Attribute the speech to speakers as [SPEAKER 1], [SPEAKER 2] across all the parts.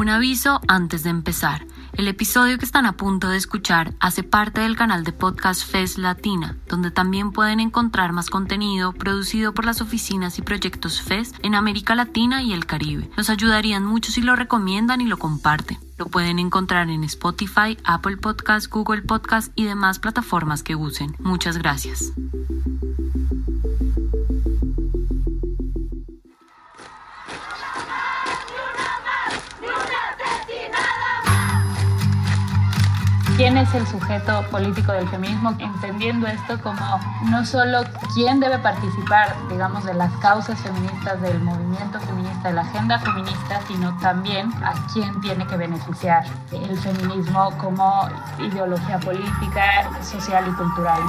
[SPEAKER 1] Un aviso antes de empezar. El episodio que están a punto de escuchar hace parte del canal de podcast FES Latina, donde también pueden encontrar más contenido producido por las oficinas y proyectos FES en América Latina y el Caribe. Nos ayudarían mucho si lo recomiendan y lo comparten. Lo pueden encontrar en Spotify, Apple Podcasts, Google Podcasts y demás plataformas que usen. Muchas gracias.
[SPEAKER 2] ¿Quién es el sujeto político del feminismo? Entendiendo esto como no solo quién debe participar, digamos, de las causas feministas, del movimiento feminista, de la agenda feminista, sino también a quién tiene que beneficiar el feminismo como ideología política, social y cultural.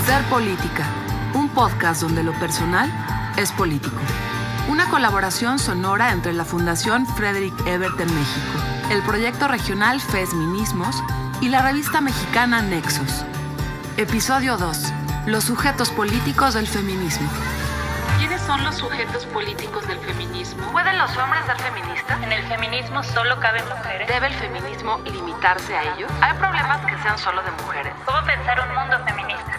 [SPEAKER 3] Ser Política, un podcast donde lo personal es político. Una colaboración sonora entre la Fundación Frederick Ebert en México, el proyecto regional FESminismos y la revista mexicana Nexos. Episodio 2. Los sujetos políticos del feminismo.
[SPEAKER 4] ¿Quiénes son los sujetos políticos del feminismo?
[SPEAKER 3] ¿Pueden los hombres ser feministas?
[SPEAKER 2] En el feminismo solo caben mujeres.
[SPEAKER 3] ¿Debe el feminismo limitarse a ellos? ¿Hay problemas que sean solo de mujeres?
[SPEAKER 2] ¿Cómo pensar un mundo feminista?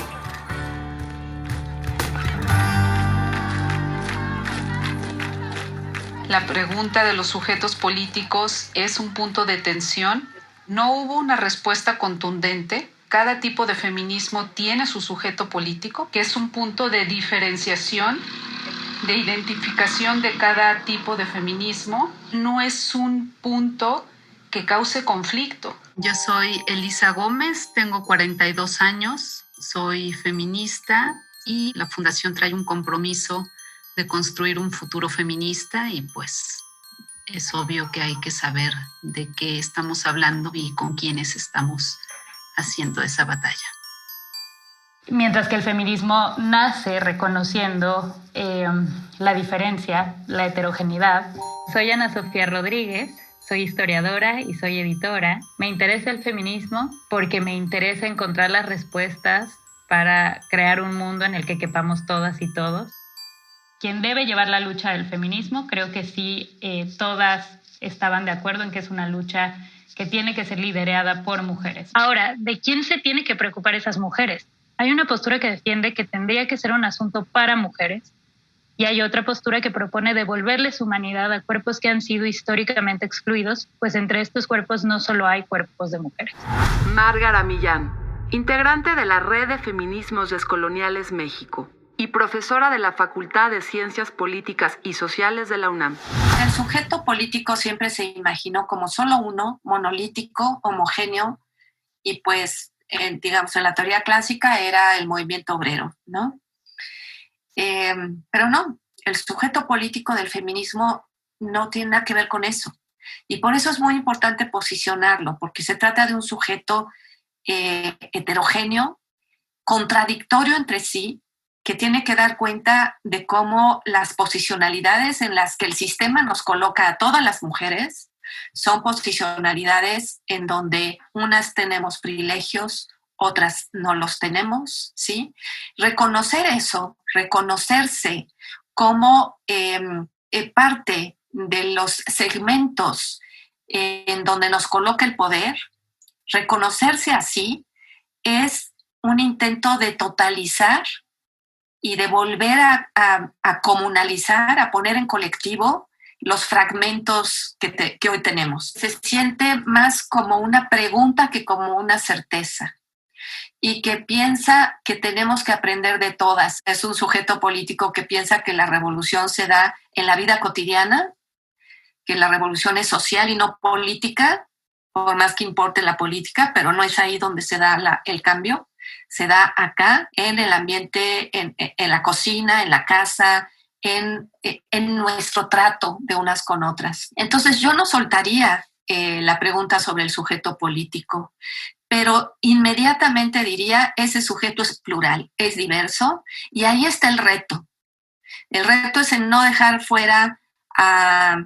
[SPEAKER 4] La pregunta de los sujetos políticos es un punto de tensión. No hubo una respuesta contundente. Cada tipo de feminismo tiene su sujeto político, que es un punto de diferenciación, de identificación de cada tipo de feminismo. No es un punto que cause conflicto. Yo soy Elisa Gómez, tengo 42 años, soy feminista y la Fundación trae un compromiso de construir un futuro feminista y pues es obvio que hay que saber de qué estamos hablando y con quiénes estamos haciendo esa batalla.
[SPEAKER 2] Mientras que el feminismo nace reconociendo la diferencia, la heterogeneidad. Soy Ana Sofía Rodríguez, soy historiadora y soy editora. Me interesa el feminismo porque me interesa encontrar las respuestas para crear un mundo en el que quepamos todas y todos. ¿Quién debe llevar la lucha del feminismo? Creo que sí, todas estaban de acuerdo en que es una lucha que tiene que ser liderada por mujeres. Ahora, ¿de quién se tiene que preocupar esas mujeres? Hay una postura que defiende que tendría que ser un asunto para mujeres y hay otra postura que propone devolverles humanidad a cuerpos que han sido históricamente excluidos, pues entre estos cuerpos no solo hay cuerpos de mujeres.
[SPEAKER 3] Márgara Millán, integrante de la Red de Feminismos Descoloniales México y profesora de la Facultad de Ciencias Políticas y Sociales de la UNAM.
[SPEAKER 5] El sujeto político siempre se imaginó como solo uno, monolítico, homogéneo, y pues, digamos, en la teoría clásica era el movimiento obrero, ¿no? Pero no, el sujeto político del feminismo no tiene nada que ver con eso. Y por eso es muy importante posicionarlo, porque se trata de un sujeto heterogéneo, contradictorio entre sí, que tiene que dar cuenta de cómo las posicionalidades en las que el sistema nos coloca a todas las mujeres son posicionalidades en donde unas tenemos privilegios, otras no los tenemos, ¿sí? Reconocer eso, reconocerse como parte de los segmentos en donde nos coloca el poder, reconocerse así es un intento de totalizar y de volver a comunalizar, a poner en colectivo los fragmentos que hoy tenemos. Se siente más como una pregunta que como una certeza y que piensa que tenemos que aprender de todas. Es un sujeto político que piensa que la revolución se da en la vida cotidiana, que la revolución es social y no política, por más que importe la política, pero no es ahí donde se da el cambio. Se da acá, en el ambiente, en la cocina, en la casa, en nuestro trato de unas con otras. Entonces yo no soltaría la pregunta sobre el sujeto político, pero inmediatamente diría, ese sujeto es plural, es diverso, y ahí está el reto. El reto es en no dejar fuera a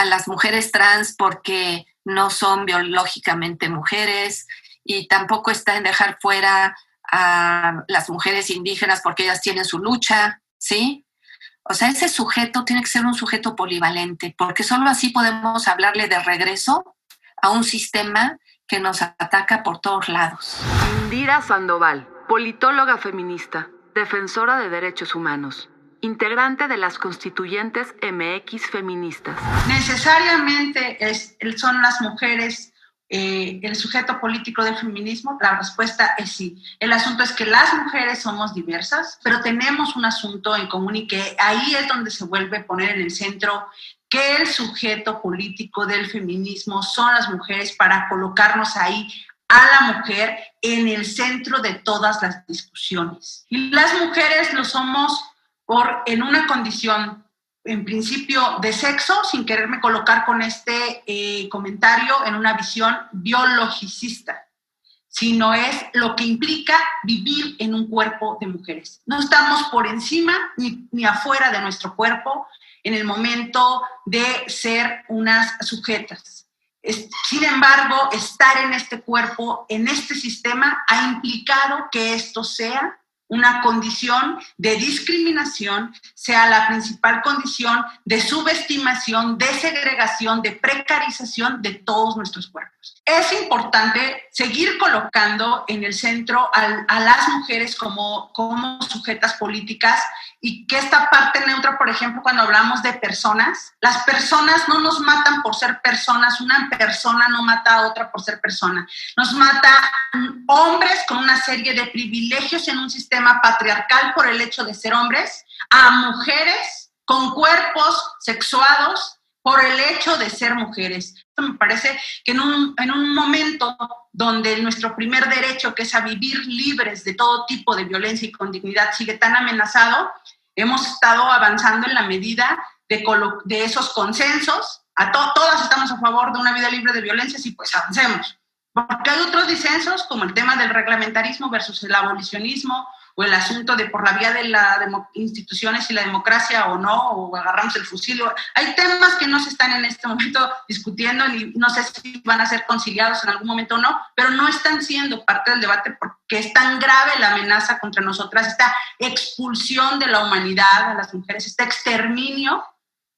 [SPEAKER 5] las mujeres trans porque no son biológicamente mujeres, y tampoco está en dejar fuera a las mujeres indígenas porque ellas tienen su lucha, ¿sí? O sea, ese sujeto tiene que ser un sujeto polivalente, porque solo así podemos hablarle de regreso a un sistema que nos ataca por todos lados.
[SPEAKER 3] Indira Sandoval, politóloga feminista, defensora de derechos humanos, integrante de las constituyentes MX Feministas.
[SPEAKER 6] ¿Necesariamente son las mujeres el sujeto político del feminismo? La respuesta es sí. El asunto es que las mujeres somos diversas, pero tenemos un asunto en común y que ahí es donde se vuelve a poner en el centro que el sujeto político del feminismo son las mujeres, para colocarnos ahí a la mujer en el centro de todas las discusiones. Y las mujeres lo somos en una condición, en principio, de sexo, sin quererme colocar con este comentario en una visión biologicista, sino es lo que implica vivir en un cuerpo de mujeres. No estamos por encima ni afuera de nuestro cuerpo en el momento de ser unas sujetas. Sin embargo, estar en este cuerpo, en este sistema, ha implicado que esto sea una condición de discriminación, sea la principal condición de subestimación, de segregación, de precarización de todos nuestros cuerpos. Es importante seguir colocando en el centro a las mujeres como sujetas políticas, y que esta parte neutra, por ejemplo, cuando hablamos de personas, las personas no nos matan por ser personas, una persona no mata a otra por ser persona, nos mata hombres con una serie de privilegios en un sistema patriarcal por el hecho de ser hombres, a mujeres con cuerpos sexuados por el hecho de ser mujeres. Esto me parece que en un momento donde nuestro primer derecho, que es a vivir libres de todo tipo de violencia y con dignidad, sigue tan amenazado, hemos estado avanzando en la medida de esos consensos. Todas estamos a favor de una vida libre de violencia, sí, pues avancemos. Porque hay otros disensos, como el tema del reglamentarismo versus el abolicionismo, o el asunto de por la vía de las instituciones y la democracia o no, o agarramos el fusil. Hay temas que no se están en este momento discutiendo y no sé si van a ser conciliados en algún momento o no, pero no están siendo parte del debate porque es tan grave la amenaza contra nosotras, esta expulsión de la humanidad a las mujeres, este exterminio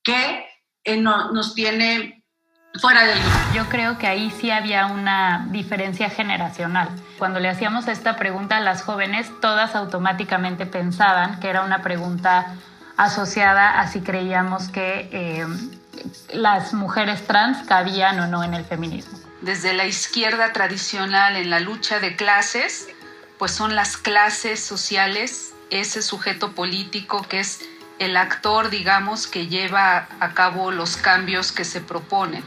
[SPEAKER 6] que nos tiene fuera del grupo.
[SPEAKER 2] Yo creo que ahí sí había una diferencia generacional. Cuando le hacíamos esta pregunta a las jóvenes, todas automáticamente pensaban que era una pregunta asociada a si creíamos que las mujeres trans cabían o no en el feminismo.
[SPEAKER 4] Desde la izquierda tradicional en la lucha de clases, pues son las clases sociales, ese sujeto político que es el actor, digamos, que lleva a cabo los cambios que se proponen.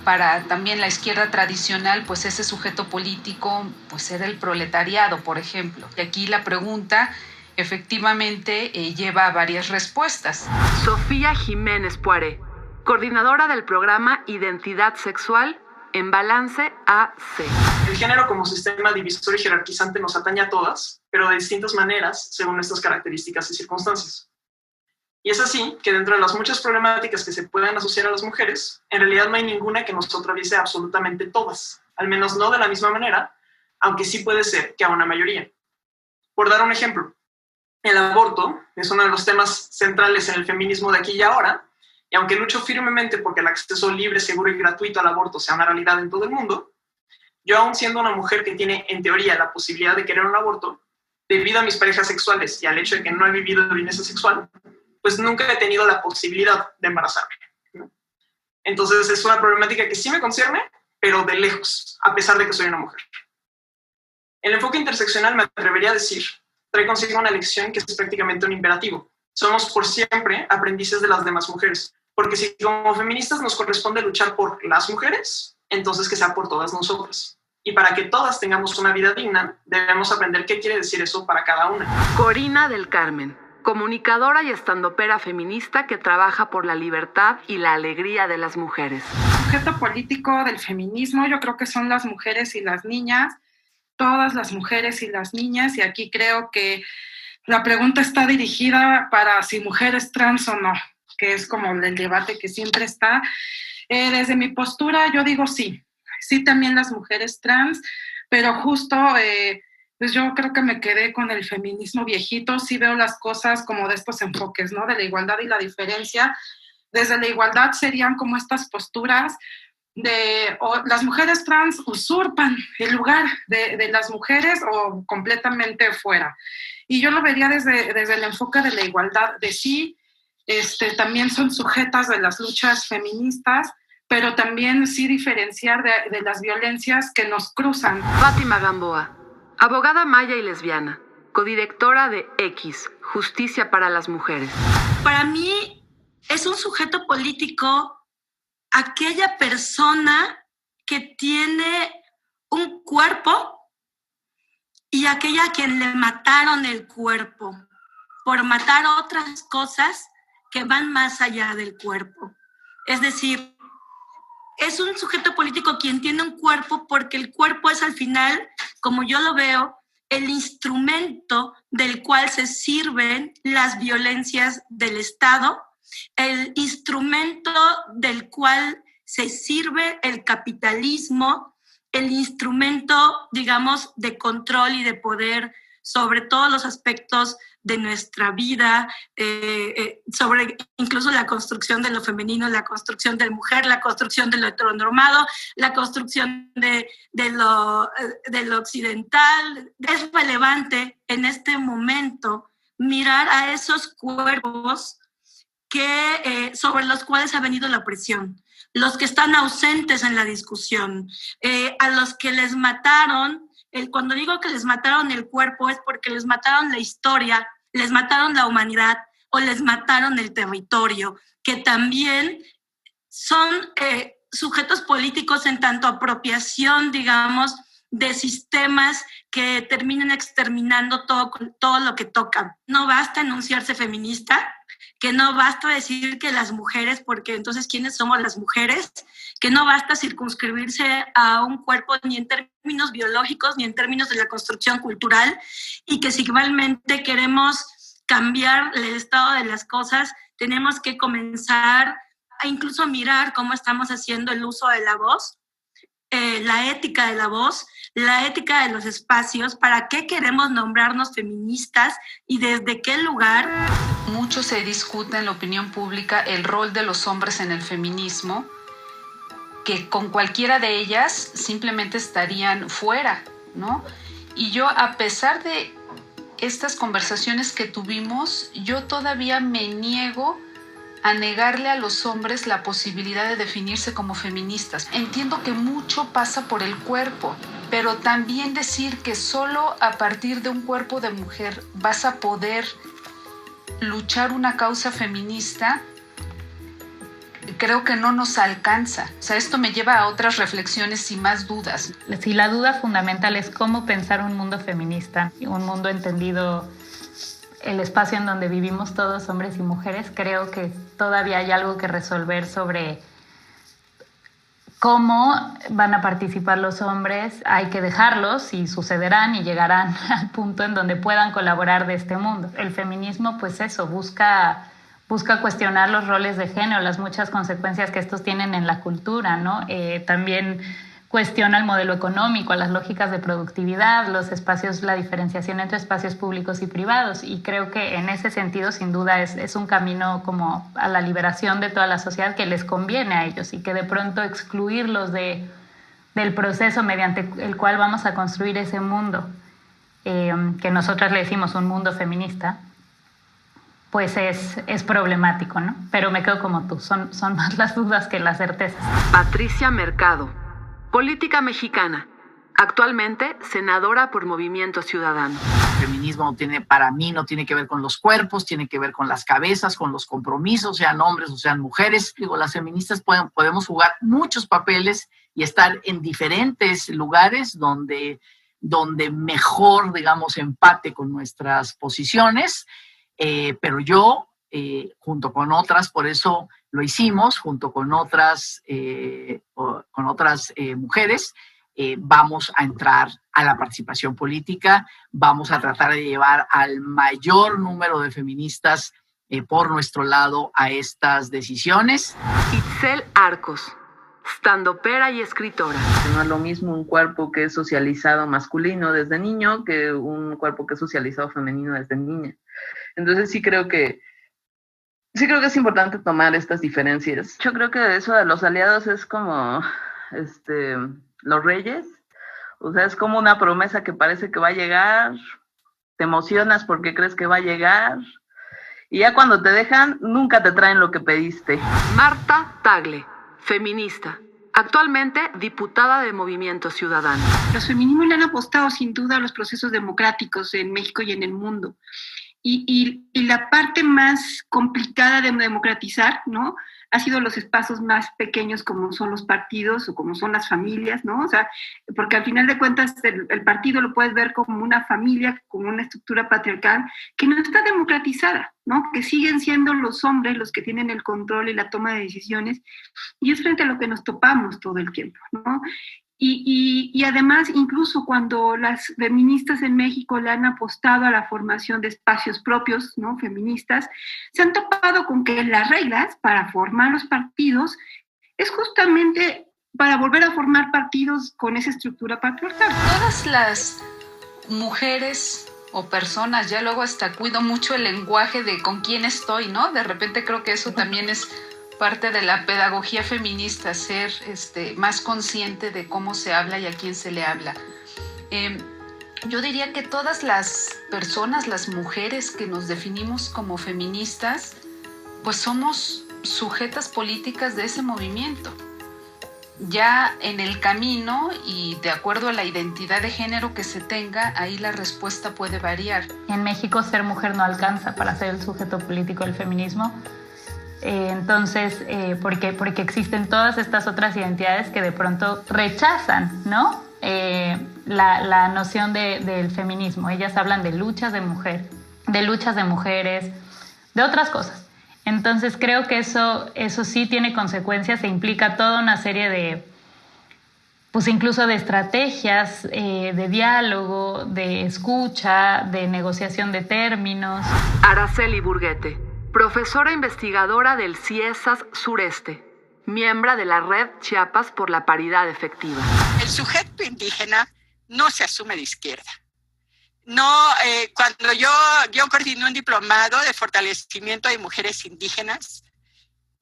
[SPEAKER 4] Para también la izquierda tradicional, pues ese sujeto político pues era el proletariado, por ejemplo. Y aquí la pregunta efectivamente lleva varias respuestas.
[SPEAKER 3] Sofía Jiménez Poiré, coordinadora del programa Identidad Sexual en Balance AC.
[SPEAKER 7] El género como sistema divisor y jerarquizante nos atañe a todas, pero de distintas maneras según nuestras características y circunstancias. Y es así que dentro de las muchas problemáticas que se pueden asociar a las mujeres, en realidad no hay ninguna que nos atraviese absolutamente todas, al menos no de la misma manera, aunque sí puede ser que a una mayoría. Por dar un ejemplo, el aborto es uno de los temas centrales en el feminismo de aquí y ahora, y aunque lucho firmemente porque el acceso libre, seguro y gratuito al aborto sea una realidad en todo el mundo, yo aún siendo una mujer que tiene en teoría la posibilidad de querer un aborto, debido a mis parejas sexuales y al hecho de que no he vivido violencia sexual, pues nunca he tenido la posibilidad de embarazarme, ¿no? Entonces es una problemática que sí me concierne, pero de lejos, a pesar de que soy una mujer. El enfoque interseccional, me atrevería a decir, trae consigo una lección que es prácticamente un imperativo. Somos por siempre aprendices de las demás mujeres, porque si como feministas nos corresponde luchar por las mujeres, entonces que sea por todas nosotras. Y para que todas tengamos una vida digna, debemos aprender qué quiere decir eso para cada una.
[SPEAKER 3] Corina del Carmen, comunicadora y estandopera feminista que trabaja por la libertad y la alegría de las mujeres.
[SPEAKER 8] El sujeto político del feminismo yo creo que son las mujeres y las niñas, todas las mujeres y las niñas, y aquí creo que la pregunta está dirigida para si mujeres trans o no, que es como el debate que siempre está. Desde mi postura yo digo sí también las mujeres trans, pero justo Pues yo creo que me quedé con el feminismo viejito. Sí veo las cosas como de estos enfoques, ¿no? De la igualdad y la diferencia. Desde la igualdad serían como estas posturas de las mujeres trans usurpan el lugar de las mujeres o completamente fuera. Y yo lo vería desde el enfoque de la igualdad, de sí, también son sujetas de las luchas feministas, pero también sí diferenciar de las violencias que nos cruzan.
[SPEAKER 3] Fátima Gamboa, abogada maya y lesbiana, codirectora de X, Justicia para las Mujeres.
[SPEAKER 9] Para mí es un sujeto político aquella persona que tiene un cuerpo y aquella a quien le mataron el cuerpo por matar otras cosas que van más allá del cuerpo. Es decir, es un sujeto político quien tiene un cuerpo porque el cuerpo es al final, como yo lo veo, el instrumento del cual se sirven las violencias del Estado, el instrumento del cual se sirve el capitalismo, el instrumento, digamos, de control y de poder sobre todos los aspectos de nuestra vida, sobre incluso la construcción de lo femenino, la construcción de la mujer, la construcción de lo heteronormado, la construcción de lo occidental. Es relevante en este momento mirar a esos cuerpos sobre los cuales ha venido la opresión, los que están ausentes en la discusión, a los que les mataron. Cuando digo que les mataron el cuerpo es porque les mataron la historia, les mataron la humanidad o les mataron el territorio, que también son sujetos políticos en tanto apropiación, digamos, de sistemas que terminan exterminando todo lo que tocan. No basta enunciarse feminista, que no basta decir que las mujeres, porque entonces ¿quiénes somos las mujeres? Que no basta circunscribirse a un cuerpo ni en términos biológicos ni en términos de la construcción cultural, y que si igualmente queremos cambiar el estado de las cosas, tenemos que comenzar a incluso mirar cómo estamos haciendo el uso de la voz, la ética de la voz, la ética de los espacios, para qué queremos nombrarnos feministas y desde qué lugar.
[SPEAKER 4] Mucho se discute en la opinión pública el rol de los hombres en el feminismo, que con cualquiera de ellas simplemente estarían fuera, ¿no? Y yo, a pesar de estas conversaciones que tuvimos, yo todavía me niego a negarle a los hombres la posibilidad de definirse como feministas. Entiendo que mucho pasa por el cuerpo, pero también decir que solo a partir de un cuerpo de mujer vas a poder luchar una causa feminista, creo que no nos alcanza. O sea, esto me lleva a otras reflexiones y más dudas.
[SPEAKER 2] Sí, la duda fundamental es cómo pensar un mundo feminista, un mundo entendido el espacio en donde vivimos todos, hombres y mujeres. Creo que todavía hay algo que resolver sobre cómo van a participar los hombres. Hay que dejarlos y sucederán y llegarán al punto en donde puedan colaborar de este mundo. El feminismo, pues eso, busca cuestionar los roles de género, las muchas consecuencias que estos tienen en la cultura, ¿no? También cuestiona el modelo económico, las lógicas de productividad, los espacios, la diferenciación entre espacios públicos y privados, y creo que en ese sentido sin duda es un camino como a la liberación de toda la sociedad que les conviene a ellos, y que de pronto excluirlos del proceso mediante el cual vamos a construir ese mundo, que nosotras le decimos un mundo feminista, pues es problemático, ¿no? Pero me quedo como tú, son más las dudas que las certezas.
[SPEAKER 3] Patricia Mercado, política mexicana, actualmente senadora por Movimiento Ciudadano.
[SPEAKER 10] El feminismo para mí no tiene que ver con los cuerpos, tiene que ver con las cabezas, con los compromisos, sean hombres o sean mujeres. Digo, las feministas podemos jugar muchos papeles y estar en diferentes lugares donde mejor, digamos, empate con nuestras posiciones, pero yo, junto con otras, por eso lo hicimos, junto con otras mujeres, vamos a entrar a la participación política, vamos a tratar de llevar al mayor número de feministas por nuestro lado a estas decisiones.
[SPEAKER 3] Itzel Arcos, standupera y escritora.
[SPEAKER 11] No es lo mismo un cuerpo que es socializado masculino desde niño que un cuerpo que es socializado femenino desde niña. Entonces sí creo que es importante tomar estas diferencias. Yo creo que eso de los aliados es como los reyes. O sea, es como una promesa que parece que va a llegar, te emocionas porque crees que va a llegar, y ya cuando te dejan, nunca te traen lo que pediste.
[SPEAKER 3] Marta Tagle, feminista, actualmente diputada de Movimiento Ciudadano.
[SPEAKER 12] Los feminismos le han apostado sin duda a los procesos democráticos en México y en el mundo. Y la parte más complicada de democratizar, ¿no?, ha sido los espacios más pequeños, como son los partidos o como son las familias, ¿no? O sea, porque al final de cuentas el partido lo puedes ver como una familia, como una estructura patriarcal que no está democratizada, ¿no? Que siguen siendo los hombres los que tienen el control y la toma de decisiones, y es frente a lo que nos topamos todo el tiempo, ¿no? Y además, incluso cuando las feministas en México le han apostado a la formación de espacios propios, ¿no?, feministas, se han topado con que las reglas para formar los partidos es justamente para volver a formar partidos con esa estructura patriarcal.
[SPEAKER 4] Todas las mujeres o personas, ya luego hasta cuido mucho el lenguaje de con quién estoy, ¿no? De repente creo que eso también es parte de la pedagogía feminista, ser más consciente de cómo se habla y a quién se le habla. Yo diría que todas las personas, las mujeres que nos definimos como feministas, pues somos sujetas políticas de ese movimiento. Ya en el camino y de acuerdo a la identidad de género que se tenga, ahí la respuesta puede variar.
[SPEAKER 2] En México ser mujer no alcanza para ser el sujeto político del feminismo. Entonces, porque existen todas estas otras identidades que de pronto rechazan, ¿no?, la noción del feminismo. Ellas hablan de luchas de mujer, de luchas de mujeres, de otras cosas. Entonces creo que eso sí tiene consecuencias e implica toda una serie de, pues incluso de estrategias, de diálogo, de escucha, de negociación de términos.
[SPEAKER 3] Araceli Burguete, profesora investigadora del CIESAS Sureste, miembro de la Red Chiapas por la Paridad Efectiva.
[SPEAKER 13] El sujeto indígena no se asume de izquierda. No, cuando yo coordiné un diplomado de fortalecimiento de mujeres indígenas,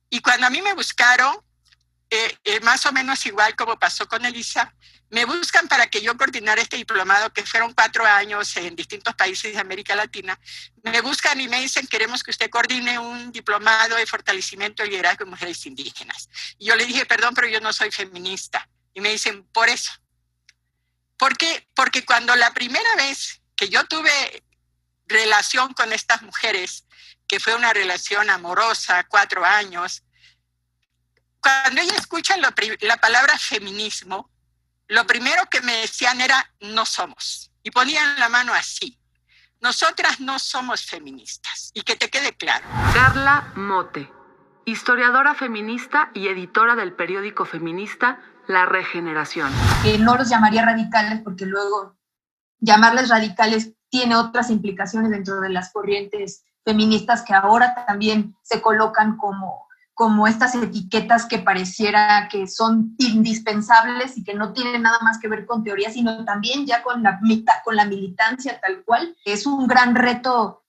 [SPEAKER 13] y cuando a mí me buscaron, más o menos igual como pasó con Elisa, me buscan para que yo coordinara este diplomado, que fueron 4 años en distintos países de América Latina. Me buscan y me dicen, queremos que usted coordine un diplomado de fortalecimiento y liderazgo de mujeres indígenas. Y yo le dije, perdón, pero yo no soy feminista. Y me dicen, por eso. ¿Por qué? Porque cuando la primera vez que yo tuve relación con estas mujeres, que fue una relación amorosa, 4 años, cuando ellas escuchan la palabra feminismo, lo primero que me decían era, no somos. Y ponían la mano así. Nosotras no somos feministas. Y que te quede claro.
[SPEAKER 3] Carla Mote, historiadora feminista y editora del periódico feminista La Regeneración.
[SPEAKER 14] No los llamaría radicales porque luego llamarles radicales tiene otras implicaciones dentro de las corrientes feministas que ahora también se colocan como estas etiquetas que pareciera que son indispensables y que no tienen nada más que ver con teoría, sino también ya con la militancia tal cual. Es un gran reto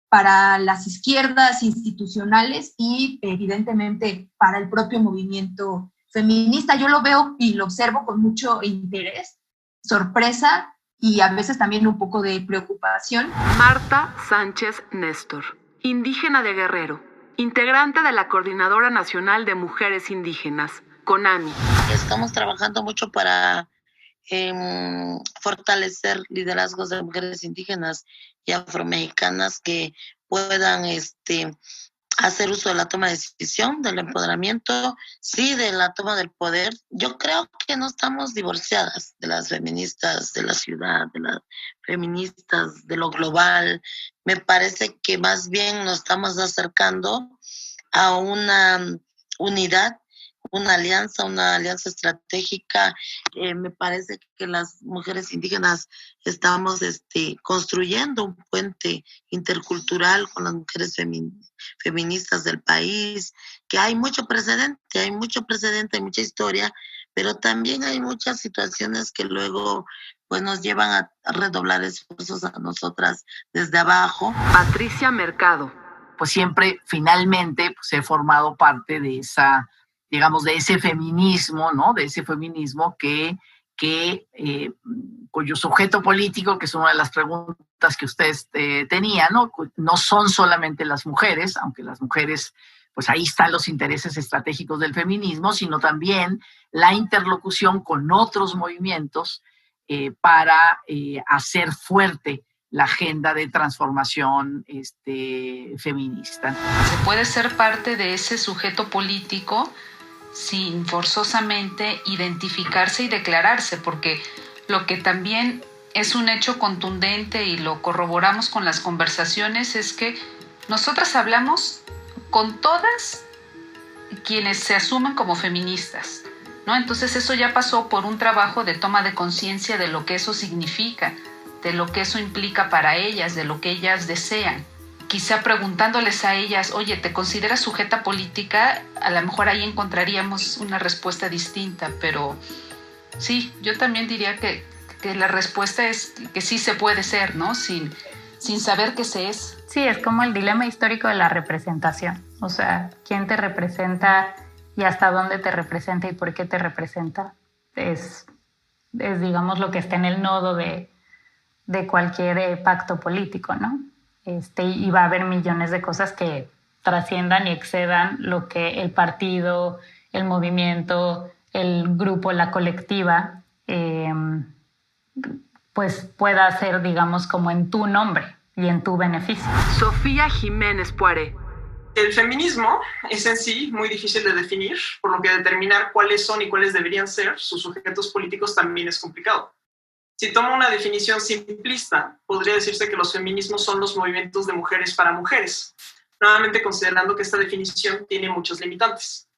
[SPEAKER 14] para las izquierdas institucionales y evidentemente para el propio movimiento feminista. Yo lo veo y lo observo con mucho interés, sorpresa y a veces también un poco de preocupación.
[SPEAKER 3] Marta Sánchez Néstor, indígena de Guerrero, integrante de la Coordinadora Nacional de Mujeres Indígenas, CONAMI.
[SPEAKER 15] Estamos trabajando mucho para fortalecer liderazgos de mujeres indígenas y afromexicanas que puedan hacer uso de la toma de decisión, del empoderamiento, sí, de la toma del poder. Yo creo que no estamos divorciadas de las feministas de la ciudad, de las feministas de lo global. Me parece que más bien nos estamos acercando a una unidad una alianza estratégica. Me parece que las mujeres indígenas estamos construyendo un puente intercultural con las mujeres feministas del país, que hay mucho precedente, hay mucha historia, pero también hay muchas situaciones que luego pues nos llevan a redoblar esfuerzos a nosotras desde abajo.
[SPEAKER 3] Patricia Mercado.
[SPEAKER 10] Pues siempre, finalmente, pues he formado parte de esa, digamos, de ese feminismo, ¿no? De ese feminismo cuyo sujeto político, que es una de las preguntas que ustedes tenían, ¿no? No son solamente las mujeres, aunque las mujeres, pues ahí están los intereses estratégicos del feminismo, sino también la interlocución con otros movimientos para hacer fuerte la agenda de transformación feminista.
[SPEAKER 4] Se puede ser parte de ese sujeto político sin forzosamente identificarse y declararse, porque lo que también es un hecho contundente y lo corroboramos con las conversaciones es que nosotras hablamos con todas quienes se asumen como feministas, ¿no? Entonces eso ya pasó por un trabajo de toma de conciencia de lo que eso significa, de lo que eso implica para ellas, de lo que ellas desean. Quizá preguntándoles a ellas, oye, ¿te consideras sujeta política? A lo mejor ahí encontraríamos una respuesta distinta, pero sí, yo también diría que la respuesta es que sí se puede ser, ¿no? Sin saber qué se es.
[SPEAKER 2] Sí, es como el dilema histórico de la representación. O sea, ¿quién te representa y hasta dónde te representa y por qué te representa? Es digamos, lo que está en el nodo de cualquier pacto político, ¿no? Y va a haber millones de cosas que trasciendan y excedan lo que el partido, el movimiento, el grupo, la colectiva, pues pueda hacer, digamos, como en tu nombre y en tu beneficio.
[SPEAKER 3] Sofía Jiménez Poiré.
[SPEAKER 7] El feminismo es en sí muy difícil de definir, por lo que determinar cuáles son y cuáles deberían ser sus sujetos políticos también es complicado. Si tomo una definición simplista, podría decirse que los feminismos son los movimientos de mujeres para mujeres, nuevamente considerando que esta definición tiene muchos limitantes.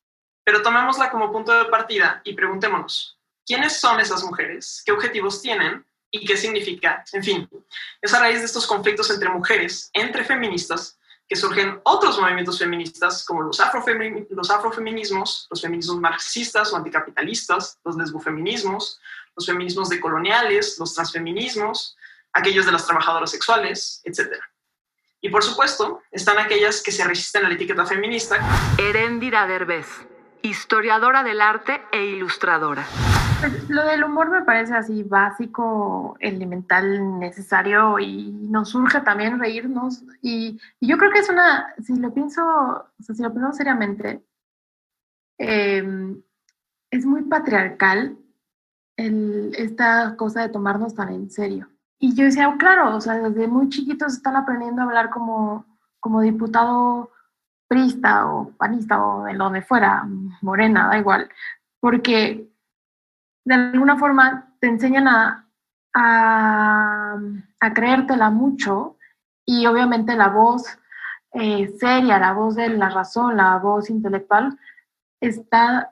[SPEAKER 7] Pero tomémosla como punto de partida y preguntémonos, ¿quiénes son esas mujeres? ¿Qué objetivos tienen? ¿Y qué significa? En fin, es a raíz de estos conflictos entre mujeres, entre feministas, que surgen otros movimientos feministas como los afrofeminismos, los feminismos marxistas o anticapitalistas, los lesbofeminismos, los feminismos decoloniales, los transfeminismos, aquellos de las trabajadoras sexuales, etc. Y por supuesto, están aquellas que se resisten a la etiqueta feminista.
[SPEAKER 3] Eréndira Derbez, historiadora del arte e ilustradora.
[SPEAKER 16] Pues lo del humor me parece así básico, elemental, necesario, y nos surge también reírnos. Y yo creo que es si lo pienso seriamente, es muy patriarcal esta cosa de tomarnos tan en serio. Y yo decía, claro, o sea, desde muy chiquitos están aprendiendo a hablar como diputado priista o panista o de donde fuera, morena, da igual, porque de alguna forma te enseñan a creértela mucho, y obviamente la voz seria, la voz de la razón, la voz intelectual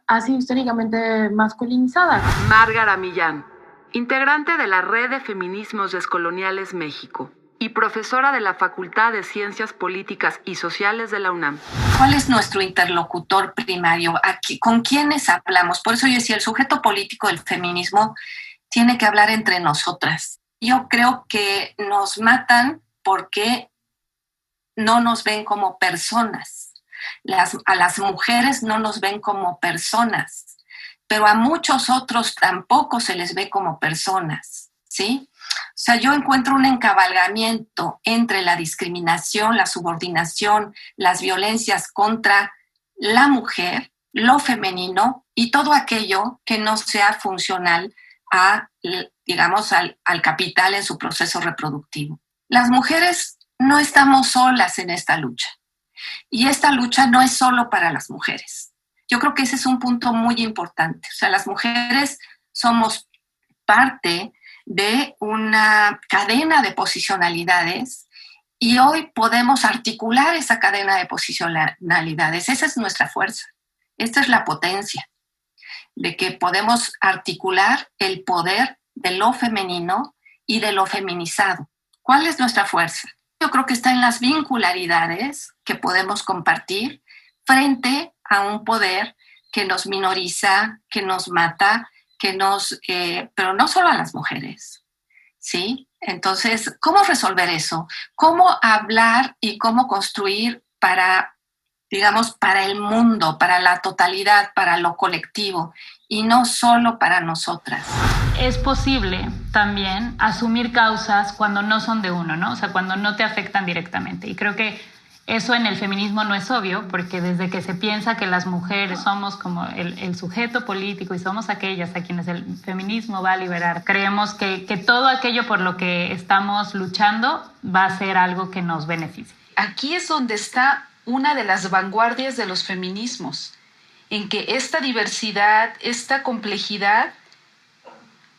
[SPEAKER 16] ha sido históricamente masculinizada.
[SPEAKER 3] Márgara Millán, integrante de la Red de Feminismos Descoloniales México y profesora de la Facultad de Ciencias Políticas y Sociales de la UNAM.
[SPEAKER 5] ¿Cuál es nuestro interlocutor primario? ¿Con quiénes hablamos? Por eso yo decía, el sujeto político del feminismo tiene que hablar entre nosotras. Yo creo que nos matan porque no nos ven como personas. A las mujeres no nos ven como personas, pero a muchos otros tampoco se les ve como personas, ¿sí? O sea, yo encuentro un encabalgamiento entre la discriminación, la subordinación, las violencias contra la mujer, lo femenino y todo aquello que no sea funcional al capital en su proceso reproductivo. Las mujeres no estamos solas en esta lucha. Y esta lucha no es solo para las mujeres. Yo creo que ese es un punto muy importante. O sea, las mujeres somos parte de una cadena de posicionalidades y hoy podemos articular esa cadena de posicionalidades. Esa es nuestra fuerza. Esta es la potencia, de que podemos articular el poder de lo femenino y de lo feminizado. ¿Cuál es nuestra fuerza? Yo creo que está en las vincularidades que podemos compartir frente a un poder que nos minoriza, que nos mata, pero no solo a las mujeres, ¿sí? Entonces, ¿cómo resolver eso? ¿Cómo hablar y cómo construir para el mundo, para la totalidad, para lo colectivo y no solo para nosotras?
[SPEAKER 2] Es posible también asumir causas cuando no son de uno, ¿no? O sea, cuando no te afectan directamente. Y creo que eso en el feminismo no es obvio, porque desde que se piensa que las mujeres somos como el sujeto político y somos aquellas a quienes el feminismo va a liberar, creemos que todo aquello por lo que estamos luchando va a ser algo que nos beneficie.
[SPEAKER 4] Aquí es donde está una de las vanguardias de los feminismos, en que esta diversidad, esta complejidad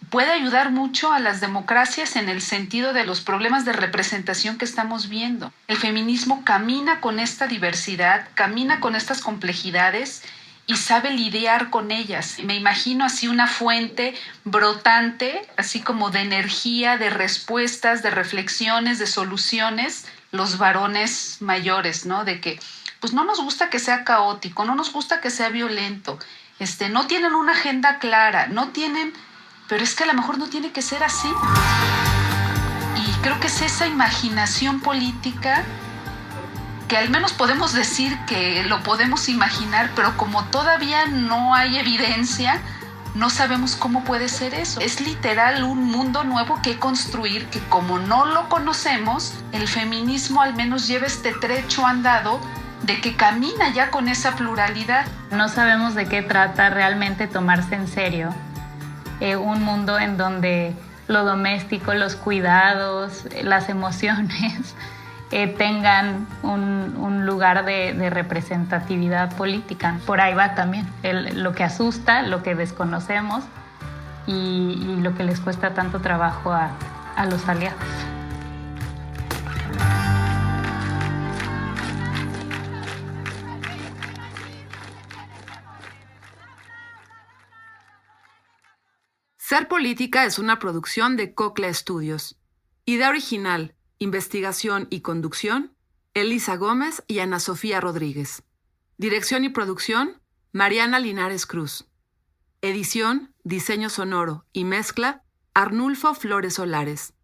[SPEAKER 4] puede ayudar mucho a las democracias en el sentido de los problemas de representación que estamos viendo. El feminismo camina con esta diversidad, camina con estas complejidades y sabe lidiar con ellas. Me imagino así una fuente brotante, así como de energía, de respuestas, de reflexiones, de soluciones, los varones mayores, ¿no? De que pues no nos gusta que sea caótico, no nos gusta que sea violento, no tienen una agenda clara, pero es que a lo mejor no tiene que ser así. Y creo que es esa imaginación política que al menos podemos decir que lo podemos imaginar, pero como todavía no hay evidencia, no sabemos cómo puede ser eso. Es literal un mundo nuevo que construir, que como no lo conocemos, el feminismo al menos lleva este trecho andado de que camina ya con esa pluralidad.
[SPEAKER 2] No sabemos de qué trata realmente tomarse en serio un mundo en donde lo doméstico, los cuidados, las emociones tengan un lugar de representatividad política. Por ahí va también lo que asusta, lo que desconocemos y lo que les cuesta tanto trabajo a los aliados.
[SPEAKER 3] Ser Política es una producción de Coclea Studios. Idea original, investigación y conducción, Elisa Gómez y Ana Sofía Rodríguez. Dirección y producción, Mariana Linares Cruz. Edición, diseño sonoro y mezcla, Arnulfo Flores Solares.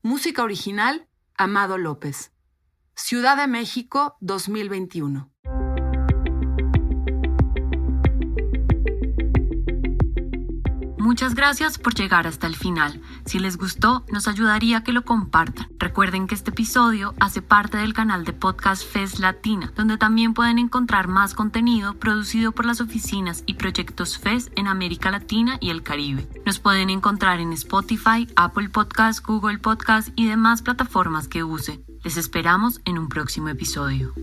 [SPEAKER 3] Música original, Amado López. Ciudad de México, 2021.
[SPEAKER 1] Muchas gracias por llegar hasta el final. Si les gustó, nos ayudaría que lo compartan. Recuerden que este episodio hace parte del canal de podcast FES Latina, donde también pueden encontrar más contenido producido por las oficinas y proyectos FES en América Latina y el Caribe. Nos pueden encontrar en Spotify, Apple Podcasts, Google Podcasts y demás plataformas que use. Les esperamos en un próximo episodio.